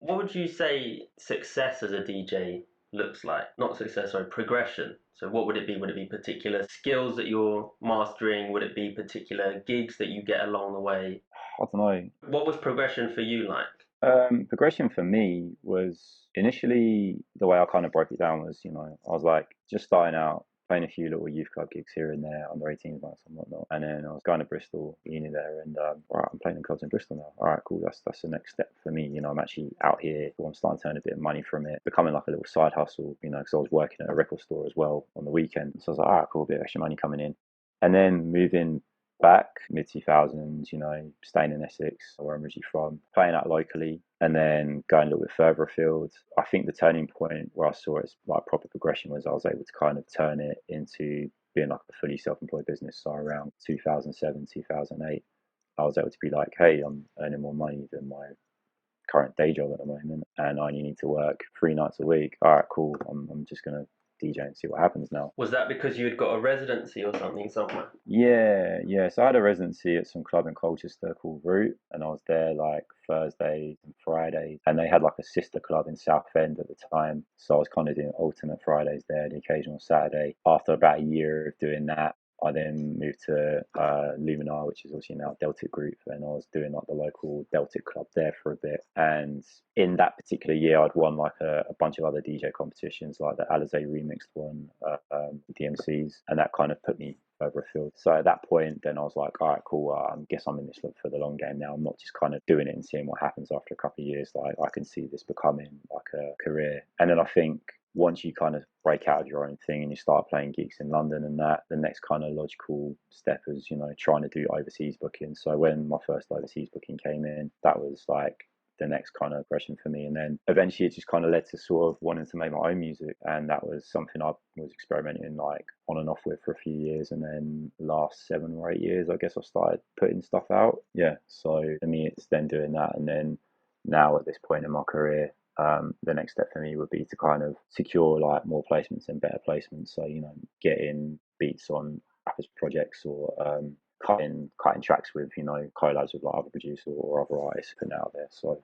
What would you say success as a DJ looks like? Not success, sorry, progression. So what would it be? Would it be particular skills that you're mastering? Would it be particular gigs that you get along the way? I don't know. What was progression for you like? Progression for me was initially the way I kind of broke it down was, I was like just starting out, playing a few little youth club gigs here and there, under 18s nights and whatnot. And then I was going to Bristol, uni there, and all right, I'm playing in clubs in Bristol now. All right, cool. That's the next step for me. I'm actually out here. I'm starting to earn a bit of money from it, becoming like a little side hustle. Because I was working at a record store as well on the weekend. So I was like, all right, cool, a bit of extra money coming in. And then moving back mid 2000s, staying in Essex, where I'm originally from, playing out locally, and then going a little bit further afield. I think the turning point where I saw it as like proper progression was I was able to kind of turn it into being like a fully self-employed business. So around 2007, 2008, I was able to be like, hey, I'm earning more money than my current day job at the moment, and I only need to work 3 nights a week. All right, cool. I'm just gonna DJ and see what happens now. Was that because you had got a residency or something somewhere? Yeah, yeah. So I had a residency at some club in Colchester called Root, and I was there like Thursdays and Fridays. And they had like a sister club in Southend at the time. So I was kind of doing alternate Fridays there, the occasional Saturday. After about a year of doing that, I then moved to Luminar, which is obviously now Deltic Group, and I was doing like the local Deltic club there for a bit. And in that particular year, I'd won like a bunch of other DJ competitions, like the Alizé remixed one, DMCs, and that kind of put me further afield. So at that point, then I was like, all right, cool. I guess I'm in this for the long game now. I'm not just kind of doing it and seeing what happens after a couple of years. Like I can see this becoming like a career. And then I think once you kind of break out of your own thing and you start playing gigs in London and that, the next kind of logical step is, trying to do overseas booking. So when my first overseas booking came in, that was like the next kind of progression for me. And then eventually it just kind of led to sort of wanting to make my own music. And that was something I was experimenting like on and off with for a few years. And then last 7 or 8 years, I guess I started putting stuff out. Yeah. So for me, it's then doing that. And then now at this point in my career, the next step for me would be to kind of secure like more placements and better placements. So, getting beats on rappers projects or cutting tracks with collabs with like other producers or other artists putting out there. So